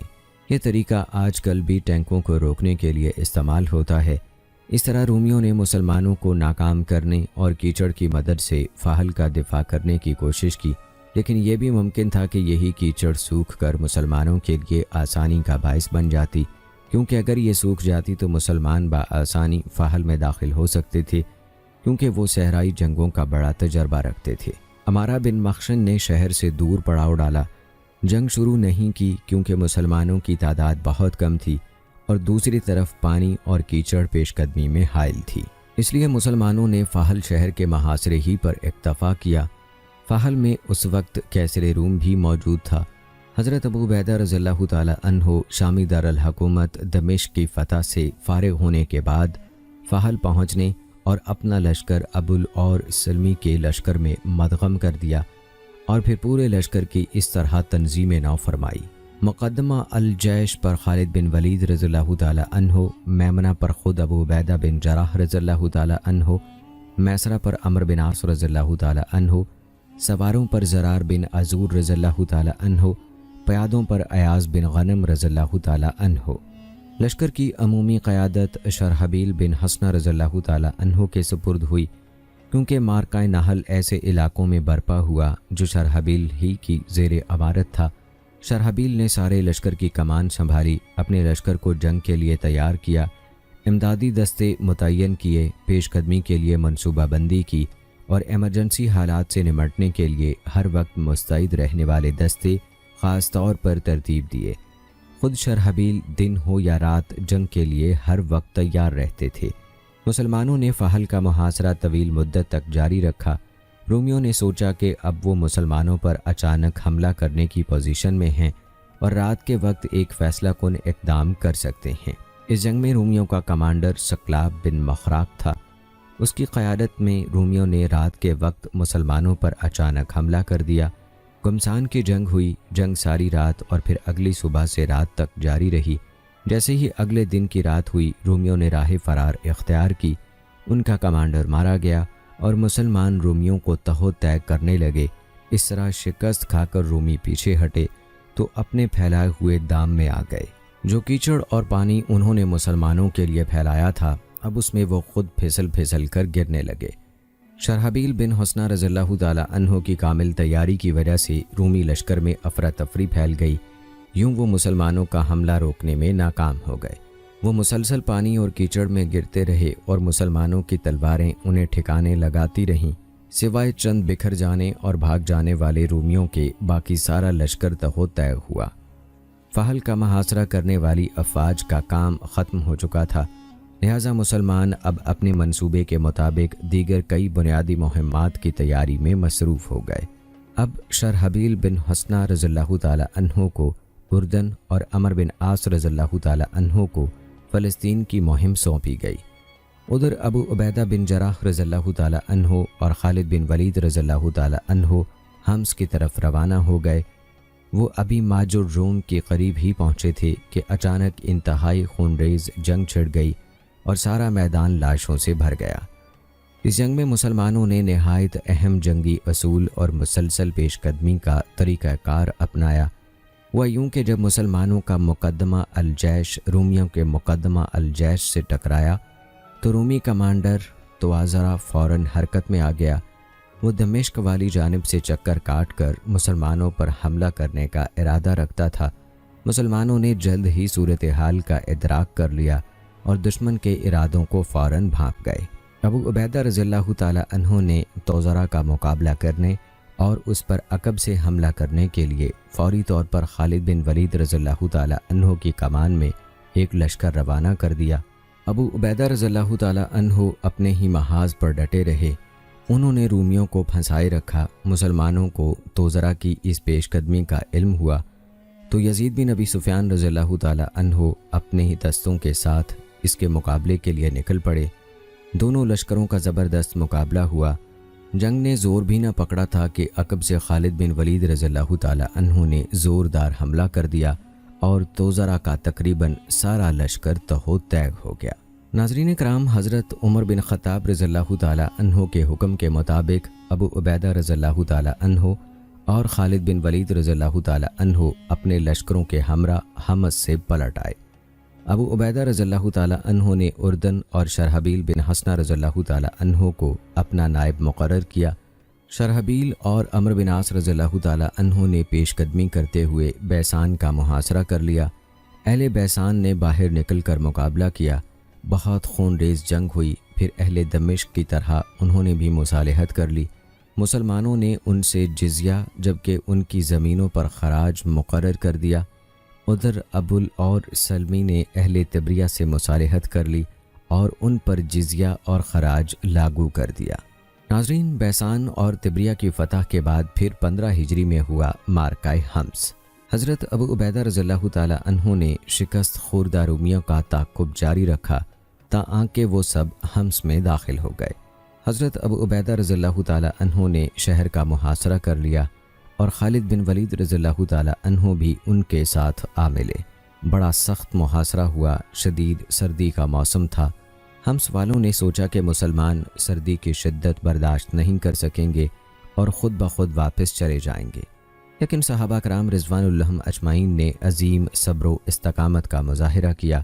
یہ طریقہ آج کل بھی ٹینکوں کو روکنے کے لیے استعمال ہوتا ہے۔ اس طرح رومیوں نے مسلمانوں کو ناکام کرنے اور کیچڑ کی مدد سے فحل کا دفاع کرنے کی کوشش کی، لیکن یہ بھی ممکن تھا کہ یہی کیچڑ سوکھ کر مسلمانوں کے لیے آسانی کا باعث بن جاتی، کیونکہ اگر یہ سوکھ جاتی تو مسلمان بآسانی فحل میں داخل ہو سکتے تھے، کیونکہ وہ صحرائی جنگوں کا بڑا تجربہ رکھتے تھے۔ عمارہ بن مخشن نے شہر سے دور پڑاؤ ڈالا، جنگ شروع نہیں کی کیونکہ مسلمانوں کی تعداد بہت کم تھی اور دوسری طرف پانی اور کیچڑ پیش قدمی میں حائل تھی، اس لیے مسلمانوں نے فحل شہر کے محاصرے ہی پر اکتفا کیا۔ فحل میں اس وقت کیسر روم بھی موجود تھا۔ حضرت ابو عبیدہ رضی اللہ تعالیٰ عنہ شامی دارالحکومت دمشق کی فتح سے فارغ ہونے کے بعد فحل پہنچنے اور اپنا لشکر ابو العور سلمی کے لشکر میں مدغم کر دیا اور پھر پورے لشکر کی اس طرح تنظیم نو فرمائی۔ مقدمہ الجیش پر خالد بن ولید رضی اللہ تعالی عنہ، میمنہ پر خود ابو عبیدہ بن جراح رضی اللہ تعالی عنہ، میسرہ پر عمر بن عاص رضی اللہ تعالی عنہ، سواروں پر زرار بن عزور رضی اللہ تعالی عنہ، پیادوں پر ایاز بن غنم رضی اللہ تعالی عنہ۔ لشکر کی عمومی قیادت شرحبیل بن حسنہ رضی اللہ تعالی عنہ کے سپرد ہوئی، کیونکہ مارکہ نحل ایسے علاقوں میں برپا ہوا جو شرحبیل ہی کی زیر امارت تھا۔ شرحبیل نے سارے لشکر کی کمان سنبھالی، اپنے لشکر کو جنگ کے لیے تیار کیا، امدادی دستے متعین کیے، پیش قدمی کے لیے منصوبہ بندی کی اور ایمرجنسی حالات سے نمٹنے کے لیے ہر وقت مستعد رہنے والے دستے خاص طور پر ترتیب دیے۔ خود شرحبیل دن ہو یا رات جنگ کے لیے ہر وقت تیار رہتے تھے۔ مسلمانوں نے فحل کا محاصرہ طویل مدت تک جاری رکھا۔ رومیوں نے سوچا کہ اب وہ مسلمانوں پر اچانک حملہ کرنے کی پوزیشن میں ہیں اور رات کے وقت ایک فیصلہ کن اقدام کر سکتے ہیں۔ اس جنگ میں رومیوں کا کمانڈر سکلاب بن مخراق تھا۔ اس کی قیادت میں رومیوں نے رات کے وقت مسلمانوں پر اچانک حملہ کر دیا۔ گمسان کی جنگ ہوئی۔ جنگ ساری رات اور پھر اگلی صبح سے رات تک جاری رہی۔ جیسے ہی اگلے دن کی رات ہوئی، رومیوں نے راہ فرار اختیار کی۔ ان کا کمانڈر مارا گیا اور مسلمان رومیوں کو تہو طے کرنے لگے۔ اس طرح شکست کھا کر رومی پیچھے ہٹے تو اپنے پھیلائے ہوئے دام میں آ گئے۔ جو کیچڑ اور پانی انہوں نے مسلمانوں کے لیے پھیلایا تھا، اب اس میں وہ خود پھسل پھسل کر گرنے لگے۔ شرحبیل بن حسنہ رضی اللہ تعالی عنہ کی کامل تیاری کی وجہ سے رومی لشکر میں افراتفری پھیل گئی۔ یوں وہ مسلمانوں کا حملہ روکنے میں ناکام ہو گئے۔ وہ مسلسل پانی اور کیچڑ میں گرتے رہے اور مسلمانوں کی تلواریں انہیں ٹھکانے لگاتی رہیں۔ سوائے چند بکھر جانے اور بھاگ جانے والے رومیوں کے، باقی سارا لشکر تہو طے ہوا۔ فحل کا محاصرہ کرنے والی افواج کا کام ختم ہو چکا تھا، لہذا مسلمان اب اپنے منصوبے کے مطابق دیگر کئی بنیادی مہمات کی تیاری میں مصروف ہو گئے۔ اب شرحبیل بن حسنہ رضی اللہ تعالی عنہ کو اردن اور عمر بن عاص رضی اللہ تعالی عنہ کو فلسطین کی مہم سونپی گئی۔ ادھر ابو عبیدہ بن جراح رضی اللہ تعالی عنہ اور خالد بن ولید رضی اللہ تعالی عنہ حمص کی طرف روانہ ہو گئے۔ وہ ابھی ماجر روم کے قریب ہی پہنچے تھے کہ اچانک انتہائی خونریز جنگ چھڑ گئی اور سارا میدان لاشوں سے بھر گیا۔ اس جنگ میں مسلمانوں نے نہایت اہم جنگی اصول اور مسلسل پیش قدمی کا طریقہ کار اپنایا۔ وہ یوں کہ جب مسلمانوں کا مقدمہ الجیش رومیوں کے مقدمہ الجیش سے ٹکرایا تو رومی کمانڈر توازرہ فوراً حرکت میں آ گیا۔ وہ دمشق والی جانب سے چکر کاٹ کر مسلمانوں پر حملہ کرنے کا ارادہ رکھتا تھا۔ مسلمانوں نے جلد ہی صورتحال کا ادراک کر لیا اور دشمن کے ارادوں کو فوراً بھانپ گئے۔ ابو عبیدہ رضی اللہ تعالی عنہ نے توزرہ کا مقابلہ کرنے اور اس پر عقب سے حملہ کرنے کے لیے فوری طور پر خالد بن ولید رضی اللہ تعالی عنہ کی کمان میں ایک لشکر روانہ کر دیا۔ ابو عبیدہ رضی اللہ تعالی عنہ اپنے ہی محاذ پر ڈٹے رہے۔ انہوں نے رومیوں کو پھنسائے رکھا۔ مسلمانوں کو توزرہ کی اس پیش قدمی کا علم ہوا تو یزید بن ابی سفیان رضی اللہ تعالی عنہ اپنے ہی دستوں کے ساتھ اس کے مقابلے کے لیے نکل پڑے۔ دونوں لشکروں کا زبردست مقابلہ ہوا۔ جنگ نے زور بھی نہ پکڑا تھا کہ عقب سے خالد بن ولید رضی اللہ تعالی عنہ نے زوردار حملہ کر دیا اور توزرہ کا تقریباً سارا لشکر تہو طے ہو گیا۔ ناظرین کرام، حضرت عمر بن خطاب رضی اللہ تعالی عنہ کے حکم کے مطابق ابو عبیدہ رضی اللہ تعالی عنہ اور خالد بن ولید رضی اللہ تعالی عنہ اپنے لشکروں کے ہمراہ حمص سے پلٹ آئے۔ ابو عبیدہ رضی اللہ تعالی عنہ نے اردن اور شرحبیل بن حسنہ رضی اللہ تعالی عنہ کو اپنا نائب مقرر کیا۔ شرحبیل اور عمر بن عاص رضی اللہ تعالی عنہ نے پیش قدمی کرتے ہوئے بیسان کا محاصرہ کر لیا۔ اہل بیسان نے باہر نکل کر مقابلہ کیا۔ بہت خون ریز جنگ ہوئی۔ پھر اہل دمشق کی طرح انہوں نے بھی مصالحت کر لی۔ مسلمانوں نے ان سے جزیہ جبکہ ان کی زمینوں پر خراج مقرر کر دیا۔ ادھر ابو اور سلمی نے اہل تبریہ سے مصالحت کر لی اور ان پر جزیہ اور خراج لاگو کر دیا۔ ناظرین، بیسان اور تبریہ کی فتح کے بعد پھر 15 ہجری میں ہوا مارکہ حمص۔ حضرت ابو عبیدہ رضی اللہ تعالی عنہ نے شکست خوردہ رومیوں کا تعاقب جاری رکھا تاکہ وہ سب حمص میں داخل ہو گئے۔ حضرت ابو عبیدہ رضی اللہ تعالی عنہ نے شہر کا محاصرہ کر لیا۔ اور خالد بن ولید رضی اللہ تعالی عنہ بھی ان کے ساتھ آ ملے۔ بڑا سخت محاصرہ ہوا، شدید سردی کا موسم تھا۔ ہمس والوں نے سوچا کہ مسلمان سردی کی شدت برداشت نہیں کر سکیں گے اور خود بخود واپس چلے جائیں گے، لیکن صحابہ کرام رضوان اللہ اجمعین نے عظیم صبر و استقامت کا مظاہرہ کیا۔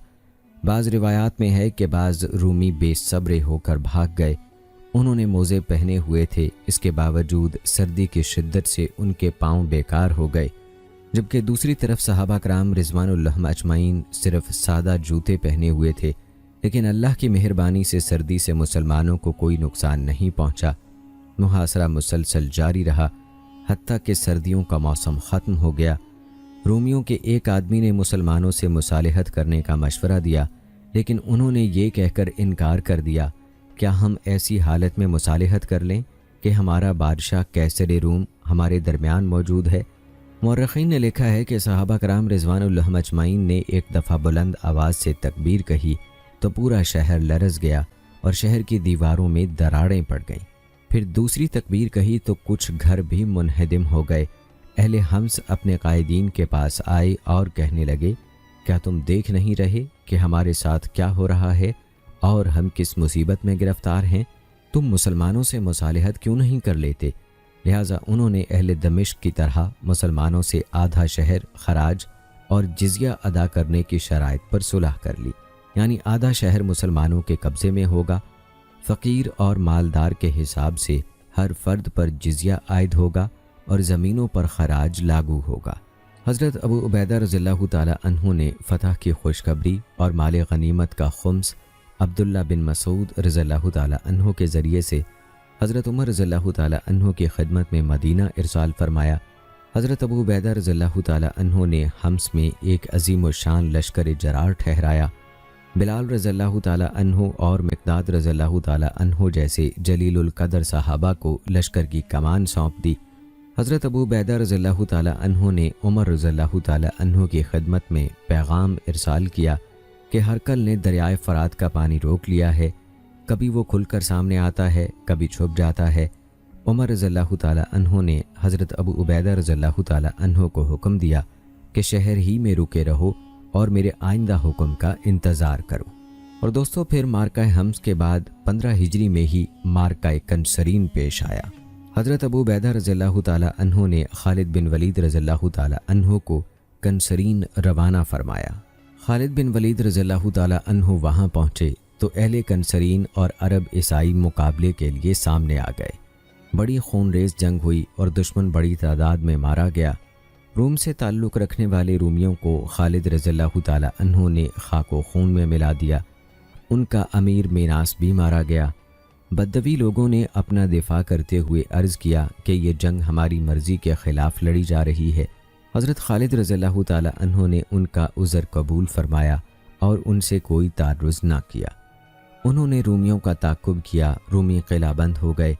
بعض روایات میں ہے کہ بعض رومی بے صبر ہو کر بھاگ گئے۔ انہوں نے موزے پہنے ہوئے تھے، اس کے باوجود سردی کی شدت سے ان کے پاؤں بیکار ہو گئے، جبکہ دوسری طرف صحابہ کرام رضوان اللہ اجمعین صرف سادہ جوتے پہنے ہوئے تھے، لیکن اللہ کی مہربانی سے سردی سے مسلمانوں کو کوئی نقصان نہیں پہنچا۔ محاصرہ مسلسل جاری رہا حتیٰ کہ سردیوں کا موسم ختم ہو گیا۔ رومیوں کے ایک آدمی نے مسلمانوں سے مصالحت کرنے کا مشورہ دیا، لیکن انہوں نے یہ کہہ کر انکار کر دیا، کیا ہم ایسی حالت میں مصالحت کر لیں کہ ہمارا بادشاہ قیصر روم ہمارے درمیان موجود ہے؟ مورخین نے لکھا ہے کہ صحابہ کرام رضوان اللہ اجمعین نے ایک دفعہ بلند آواز سے تکبیر کہی تو پورا شہر لرز گیا اور شہر کی دیواروں میں دراڑیں پڑ گئیں۔ پھر دوسری تکبیر کہی تو کچھ گھر بھی منہدم ہو گئے۔ اہل حمص اپنے قائدین کے پاس آئے اور کہنے لگے، کیا تم دیکھ نہیں رہے کہ ہمارے ساتھ کیا ہو رہا ہے اور ہم کس مصیبت میں گرفتار ہیں؟ تم مسلمانوں سے مصالحت کیوں نہیں کر لیتے؟ لہٰذا انہوں نے اہل دمشق کی طرح مسلمانوں سے آدھا شہر خراج اور جزیہ ادا کرنے کی شرائط پر صلح کر لی، یعنی آدھا شہر مسلمانوں کے قبضے میں ہوگا، فقیر اور مالدار کے حساب سے ہر فرد پر جزیہ عائد ہوگا اور زمینوں پر خراج لاگو ہوگا۔ حضرت ابو عبیدہ رضی اللہ تعالی عنہ نے فتح کی خوشخبری اور مال غنیمت کا خمس عبداللہ بن مسعود رضی اللہ تعالی عنہ کے ذریعے سے حضرت عمر رضی اللہ تعالی عنہ کی خدمت میں مدینہ ارسال فرمایا۔ حضرت ابو عبیدہ رضی اللہ تعالی عنہ نے حمص میں ایک عظیم الشان لشکر جرار ٹھہرایا۔ بلال رضی اللہ تعالی عنہ اور مقداد رضی اللہ تعالی عنہ جیسے جلیل القدر صحابہ کو لشکر کی کمان سونپ دی۔ حضرت ابو عبیدہ رضی اللہ تعالی عنہ نے عمر رضی اللہ تعالی عنہ کی خدمت میں پیغام ارسال کیا کہ ہرقل نے دریائے فرات کا پانی روک لیا ہے، کبھی وہ کھل کر سامنے آتا ہے، کبھی چھپ جاتا ہے۔ عمر رضی اللہ تعالی عنہ نے حضرت ابو عبیدہ رضی اللہ تعالی عنہ کو حکم دیا کہ شہر ہی میں رکے رہو اور میرے آئندہ حکم کا انتظار کرو۔ اور دوستو، پھر مارکہ حمص کے بعد 15 ہجری میں ہی مارکہ کنسرین پیش آیا۔ حضرت ابو عبیدہ رضی اللہ تعالی عنہ نے خالد بن ولید رضی اللہ تعالی عنہ کو کنسرین روانہ فرمایا۔ خالد بن ولید رضی اللہ تعالی عنہ وہاں پہنچے تو اہل کنسرین اور عرب عیسائی مقابلے کے لیے سامنے آ گئے۔ بڑی خونریز جنگ ہوئی اور دشمن بڑی تعداد میں مارا گیا۔ روم سے تعلق رکھنے والے رومیوں کو خالد رضی اللہ تعالی عنہ نے خاک و خون میں ملا دیا۔ ان کا امیر میناس بھی مارا گیا۔ بدوی لوگوں نے اپنا دفاع کرتے ہوئے عرض کیا کہ یہ جنگ ہماری مرضی کے خلاف لڑی جا رہی ہے۔ حضرت خالد رضی اللہ تعالی عنہ نے ان کا عذر قبول فرمایا اور ان سے کوئی تعرض نہ کیا۔ انہوں نے رومیوں کا تعقب کیا، رومی قلعہ بند ہو گئے۔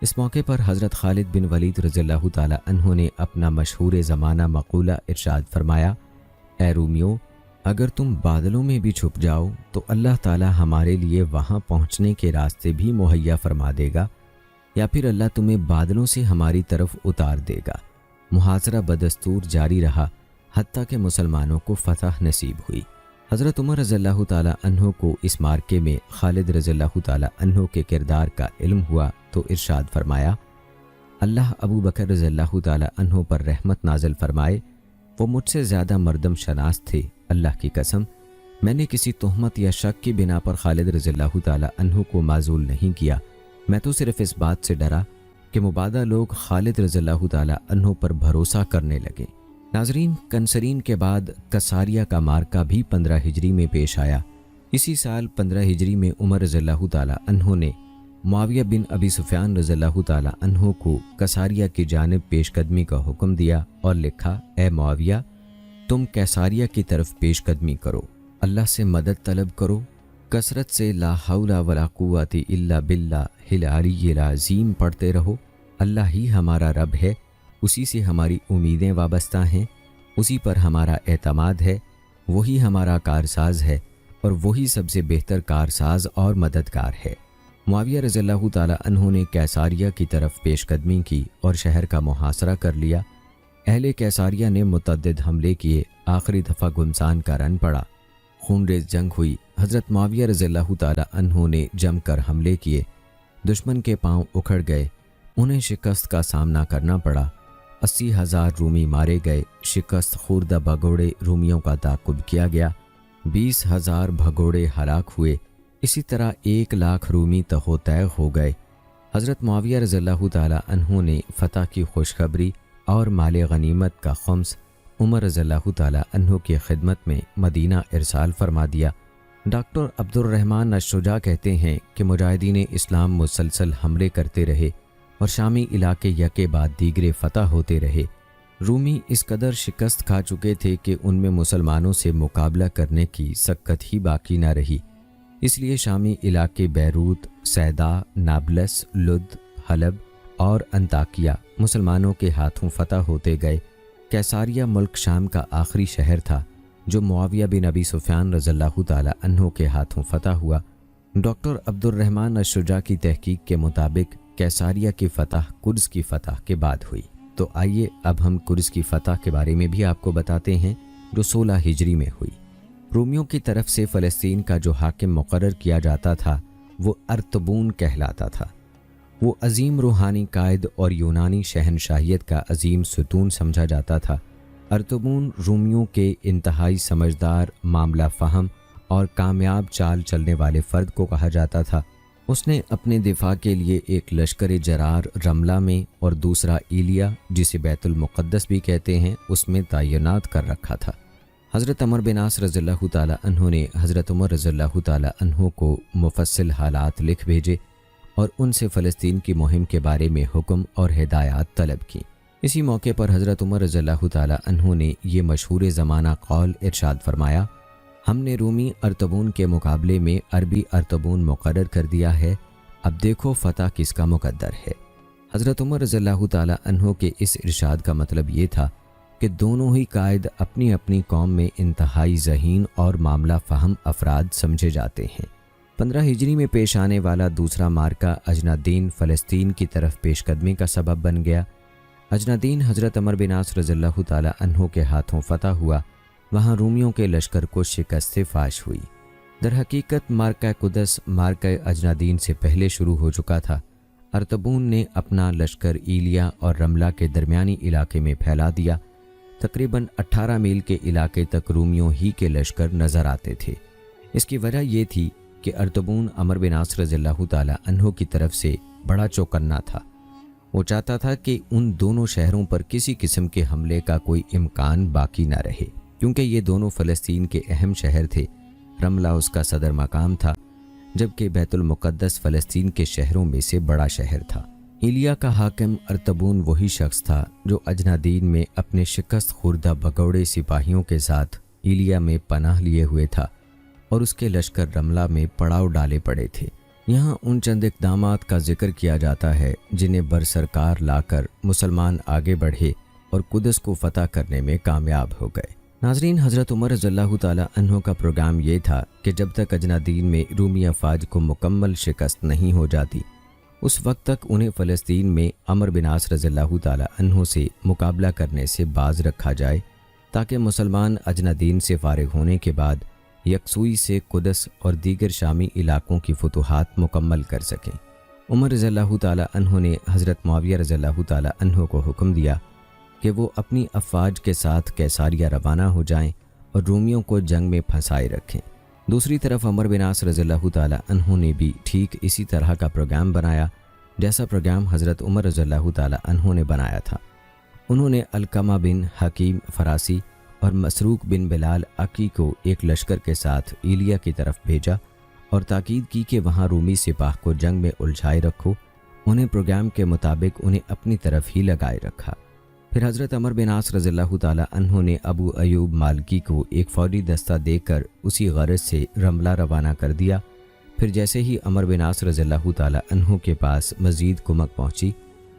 اس موقع پر حضرت خالد بن ولید رضی اللہ تعالی عنہ نے اپنا مشہور زمانہ مقولہ ارشاد فرمایا، اے رومیو، اگر تم بادلوں میں بھی چھپ جاؤ تو اللہ تعالی ہمارے لیے وہاں پہنچنے کے راستے بھی مہیا فرما دے گا، یا پھر اللہ تمہیں بادلوں سے ہماری طرف اتار دے گا۔ محاصرہ بدستور جاری رہا حتیٰ کہ مسلمانوں کو فتح نصیب ہوئی۔ حضرت عمر رضی اللہ تعالی عنہ کو اس مارکے میں خالد رضی اللہ تعالی عنہ کے کردار کا علم ہوا تو ارشاد فرمایا، اللہ ابو بکر رضی اللہ تعالی عنہ پر رحمت نازل فرمائے، وہ مجھ سے زیادہ مردم شناس تھے۔ اللہ کی قسم، میں نے کسی تہمت یا شک کی بنا پر خالد رضی اللہ تعالی عنہ کو معزول نہیں کیا، میں تو صرف اس بات سے ڈرا کہ مبادا لوگ خالد رضی اللہ تعالی عنہ پر بھروسہ کرنے لگے۔ ناظرین، کنسرین کے بعد کساریہ کا مارکہ بھی 15 ہجری میں پیش آیا۔ اسی سال 15 ہجری میں عمر رضی اللہ تعالی عنہ نے معاویہ بن ابی سفیان رضی اللہ تعالی عنہ کو کساریہ کی جانب پیش قدمی کا حکم دیا اور لکھا، اے معاویہ، تم کیساریہ کی طرف پیش قدمی کرو، اللہ سے مدد طلب کرو، کثرت سے لا حول ولا قوت الا باللہ العلی العظیم پڑھتے رہو۔ اللہ ہی ہمارا رب ہے، اسی سے ہماری امیدیں وابستہ ہیں، اسی پر ہمارا اعتماد ہے، وہی ہمارا کارساز ہے اور وہی سب سے بہتر کارساز اور مددگار ہے۔ معاویہ رضی اللہ تعالی عنہ نے کیساریہ کی طرف پیش قدمی کی اور شہر کا محاصرہ کر لیا۔ اہل کیساریہ نے متعدد حملے کیے، آخری دفعہ گھمسان کا رن پڑا، خونریز جنگ ہوئی۔ حضرت معاویہ رضی اللہ تعالی عنہ نے جم کر حملے کیے، دشمن کے پاؤں اکھڑ گئے، انہیں شکست کا سامنا کرنا پڑا۔ 80,000 رومی مارے گئے، شکست خوردہ بھگوڑے رومیوں کا تعاقب کیا گیا، 20,000 بھگوڑے ہلاک ہوئے، اسی طرح 1,00,000 رومی تہ و تیغ ہو گئے۔ حضرت معاویہ رضی اللہ تعالی عنہ نے فتح کی خوشخبری اور مال غنیمت کا خمس عمر رضی اللہ تعالی عنہ کی خدمت میں مدینہ ارسال فرما دیا۔ ڈاکٹر عبد الرحمن الشجاع کہتے ہیں کہ مجاہدین اسلام مسلسل حملے کرتے رہے اور شامی علاقے یکے بعد دیگرے فتح ہوتے رہے۔ رومی اس قدر شکست کھا چکے تھے کہ ان میں مسلمانوں سے مقابلہ کرنے کی سکت ہی باقی نہ رہی، اس لیے شامی علاقے بیروت، سیدا، نابلس، لد، حلب اور انطاکیہ مسلمانوں کے ہاتھوں فتح ہوتے گئے۔ کیساریہ ملک شام کا آخری شہر تھا جو معاویہ بن ابی سفیان رضی اللہ تعالی عنہ کے ہاتھوں فتح ہوا۔ ڈاکٹر عبد الرحمن الشجاع کی تحقیق کے مطابق کیساریہ کی فتح قدس کی فتح کے بعد ہوئی۔ تو آئیے اب ہم قدس کی فتح کے بارے میں بھی آپ کو بتاتے ہیں، جو 16 ہجری میں ہوئی۔ رومیوں کی طرف سے فلسطین کا جو حاکم مقرر کیا جاتا تھا وہ ارطبون کہلاتا تھا۔ وہ عظیم روحانی قائد اور یونانی شہنشاہیت کا عظیم ستون سمجھا جاتا تھا۔ ارطبون رومیوں کے انتہائی سمجھدار، معاملہ فہم اور کامیاب چال چلنے والے فرد کو کہا جاتا تھا۔ اس نے اپنے دفاع کے لیے ایک لشکر جرار رملہ میں اور دوسرا ایلیا، جسے بیت المقدس بھی کہتے ہیں، اس میں تعینات کر رکھا تھا۔ حضرت عمر بن عاص رضی اللہ تعالی عنہ نے حضرت عمر رضی اللہ تعالی عنہ کو مفصل حالات لکھ بھیجے اور ان سے فلسطین کی مہم کے بارے میں حکم اور ہدایات طلب کی۔ اسی موقع پر حضرت عمر رضی اللہ تعالی عنہ نے یہ مشہور زمانہ قول ارشاد فرمایا، ہم نے رومی ارطبون کے مقابلے میں عربی ارطبون مقرر کر دیا ہے، اب دیکھو فتح کس کا مقدر ہے۔ حضرت عمر رضی اللہ تعالی عنہ کے اس ارشاد کا مطلب یہ تھا کہ دونوں ہی قائد اپنی اپنی قوم میں انتہائی ذہین اور معاملہ فہم افراد سمجھے جاتے ہیں۔ 15 ہجری میں پیش آنے والا دوسرا مارکہ اجنادین فلسطین کی طرف پیش قدمی کا سبب بن گیا۔ اجنادین حضرت عمر بن عاص رضی اللہ تعالی عنہ کے ہاتھوں فتح ہوا، وہاں رومیوں کے لشکر کو شکست فاش ہوئی۔ در حقیقت مارکہ قدس مارکہ اجنادین سے پہلے شروع ہو چکا تھا۔ ارطبون نے اپنا لشکر ایلیا اور رملہ کے درمیانی علاقے میں پھیلا دیا۔ تقریباً 18 میل کے علاقے تک رومیوں ہی کے لشکر نظر آتے تھے۔ اس کی وجہ یہ تھی کہ ارطبون عمر بن عاص رضی اللہ تعالی عنہ کی طرف سے بڑا چوکنا تھا۔ وہ چاہتا تھا کہ ان دونوں شہروں پر کسی قسم کے حملے کا کوئی امکان باقی نہ رہے، کیونکہ یہ دونوں فلسطین کے اہم شہر تھے۔ رملہ اس کا صدر مقام تھا، جبکہ بیت المقدس فلسطین کے شہروں میں سے بڑا شہر تھا۔ ایلیا کا حاکم ارطبون وہی شخص تھا جو اجنادین میں اپنے شکست خوردہ بھگوڑے سپاہیوں کے ساتھ ایلیا میں پناہ لیے ہوئے تھا اور اس کے لشکر رملہ میں پڑاؤ ڈالے پڑے تھے۔ یہاں ان چند اقدامات کا ذکر کیا جاتا ہے جنہیں برسرکار لا کر مسلمان آگے بڑھے اور قدس کو فتح کرنے میں کامیاب ہو گئے۔ ناظرین، حضرت عمر رضی اللہ تعالی عنہ کا پروگرام یہ تھا کہ جب تک اجنادین میں رومی افواج کو مکمل شکست نہیں ہو جاتی، اس وقت تک انہیں فلسطین میں عمر بن عاص رضی اللہ تعالی عنہ سے مقابلہ کرنے سے باز رکھا جائے، تاکہ مسلمان اجنادین سے فارغ ہونے کے بعد یکسوئی سے قدس اور دیگر شامی علاقوں کی فتوحات مکمل کر سکیں۔ عمر رضی اللہ تعالی عنہ نے حضرت معاویہ رضی اللہ تعالی عنہ کو حکم دیا کہ وہ اپنی افواج کے ساتھ کیساریہ روانہ ہو جائیں اور رومیوں کو جنگ میں پھنسائے رکھیں۔ دوسری طرف عمر بن عاص رضی اللہ تعالی عنہ نے بھی ٹھیک اسی طرح کا پروگرام بنایا جیسا پروگرام حضرت عمر رضی اللہ تعالی عنہ نے بنایا تھا۔ انہوں نے علقمہ بن حکیم فراسی اور مسروق بن بلال عقی کو ایک لشکر کے ساتھ ایلیا کی طرف بھیجا اور تاکید کی کہ وہاں رومی سپاہ کو جنگ میں الجھائے رکھو۔ انہیں پروگرام کے مطابق انہیں اپنی طرف ہی لگائے رکھا۔ پھر حضرت عمر بن عاص رضی اللہ تعالی عنہ نے ابو ایوب مالکی کو ایک فوری دستہ دے کر اسی غرض سے رملہ روانہ کر دیا۔ پھر جیسے ہی عمر بن عاص رضی اللہ تعالی عنہ کے پاس مزید کمک پہنچی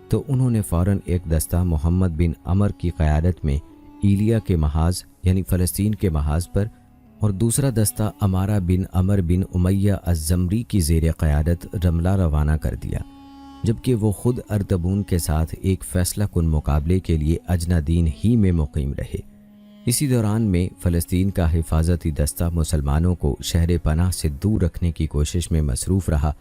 تو انہوں نے فوراً ایک دستہ محمد بن عمر کی قیادت میں ایلیا کے محاذ یعنی فلسطین کے محاذ پر اور دوسرا دستہ امارہ بن عمر بن امیہ الزمری کی زیر قیادت رملہ روانہ کر دیا، جبکہ وہ خود ارطبون کے ساتھ ایک فیصلہ کن مقابلے کے لیے اجنادین ہی میں مقیم رہے۔ اسی دوران میں فلسطین کا حفاظتی دستہ مسلمانوں کو شہر پناہ سے دور رکھنے کی کوشش میں مصروف رہا۔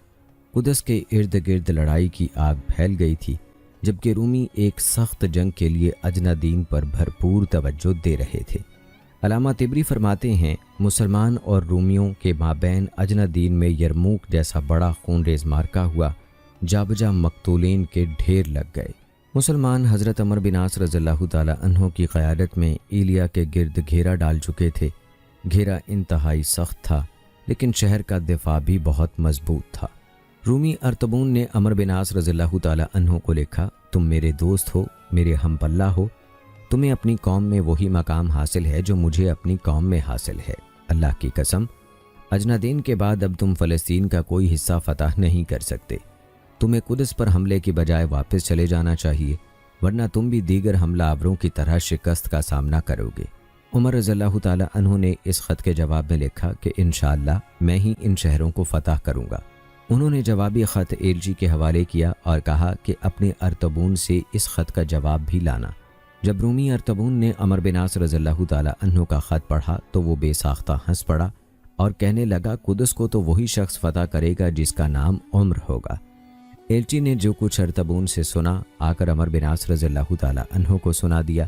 قدس کے ارد گرد لڑائی کی آگ پھیل گئی تھی، جبکہ رومی ایک سخت جنگ کے لیے اجنادین پر بھرپور توجہ دے رہے تھے۔ علامہ طبری فرماتے ہیں، مسلمان اور رومیوں کے مابین اجنادین میں یرموک جیسا بڑا خون ریز مارکا ہوا، جا بجا مقتولین کے ڈھیر لگ گئے۔ مسلمان حضرت عمر بن عاص رضی اللہ تعالی عنہ کی قیادت میں ایلیا کے گرد گھیرا ڈال چکے تھے۔ گھیرا انتہائی سخت تھا، لیکن شہر کا دفاع بھی بہت مضبوط تھا۔ رومی ارطبون نے عمر بن عاص رضی اللہ تعالی عنہ کو لکھا، تم میرے دوست ہو، میرے ہم پلہ ہو، تمہیں اپنی قوم میں وہی مقام حاصل ہے جو مجھے اپنی قوم میں حاصل ہے۔ اللہ کی قسم، اجنادین کے بعد اب تم فلسطین کا کوئی حصہ فتح نہیں کر سکتے۔ تمہیں قدس پر حملے کی بجائے واپس چلے جانا چاہیے، ورنہ تم بھی دیگر حملہ آوروں کی طرح شکست کا سامنا کرو گے۔ عمر رضی اللہ تعالی عنہ نے اس خط کے جواب میں لکھا کہ انشاءاللہ میں ہی ان شہروں کو فتح کروں گا۔ انہوں نے جوابی خط ایلچی کے حوالے کیا اور کہا کہ اپنے ارطبون سے اس خط کا جواب بھی لانا۔ جب رومی ارطبون نے عمر بن عاص رضی اللہ تعالی عنہ کا خط پڑھا تو وہ بے ساختہ ہنس پڑا اور کہنے لگا، قدس کو تو وہی شخص فتح کرے گا جس کا نام عمر ہوگا۔ ایلچی نے جو کچھ ارطبون سے سنا آ کر عمر بن عاص رضی اللہ تعالی عنہ کو سنا دیا۔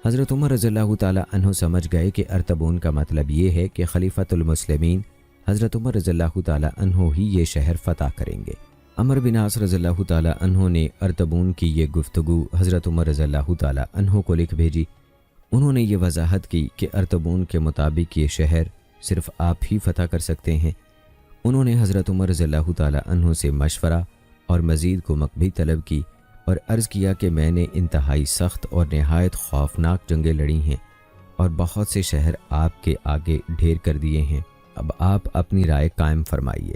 حضرت عمر رضی اللہ تعالی عنہ سمجھ گئے کہ ارطبون کا مطلب یہ ہے کہ خلیفۃ المسلمین حضرت عمر رضی اللہ تعالی عنہ ہی یہ شہر فتح کریں گے۔ عمر بن عاص رضی اللہ تعالی عنہ نے ارطبون کی یہ گفتگو حضرت عمر رضی اللہ تعالی عنہ کو لکھ بھیجی۔ انہوں نے یہ وضاحت کی کہ ارطبون کے مطابق یہ شہر صرف آپ ہی فتح کر سکتے ہیں۔ انہوں نے حضرت عمر رضی اللہ تعالی عنہ سے مشورہ اور مزید کمک بھی طلب کی اور عرض کیا کہ میں نے انتہائی سخت اور نہایت خوفناک جنگیں لڑی ہیں اور بہت سے شہر آپ کے آگے ڈھیر کر دیے ہیں، اب آپ اپنی رائے قائم فرمائیے۔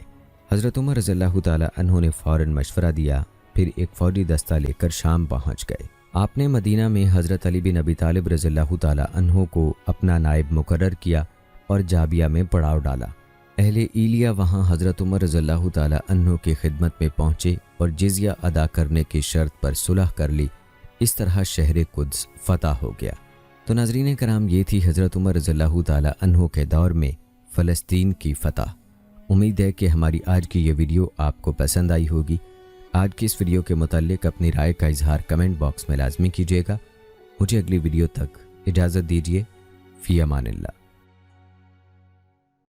حضرت عمر رضی اللہ تعالی عنہ نے فوراً مشورہ دیا، پھر ایک فوجی دستہ لے کر شام پہنچ گئے۔ آپ نے مدینہ میں حضرت علی بن ابی طالب رضی اللہ تعالی عنہ کو اپنا نائب مقرر کیا اور جابیہ میں پڑاؤ ڈالا۔ اہل ایلیا وہاں حضرت عمر رضی اللہ تعالی عنہ کی خدمت میں پہنچے اور جزیہ ادا کرنے کی شرط پر صلح کر لی۔ اس طرح شہر قدس فتح ہو گیا۔ تو ناظرین کرام، یہ تھی حضرت عمر رضی اللہ تعالی عنہ کے دور میں فلسطین کی فتح۔ امید ہے کہ ہماری آج کی یہ ویڈیو آپ کو پسند آئی ہوگی۔ آج کی اس ویڈیو کے متعلق اپنی رائے کا اظہار کمنٹ باکس میں لازمی کیجیے گا۔ مجھے اگلی ویڈیو تک اجازت دیجیے۔ فی امان اللہ۔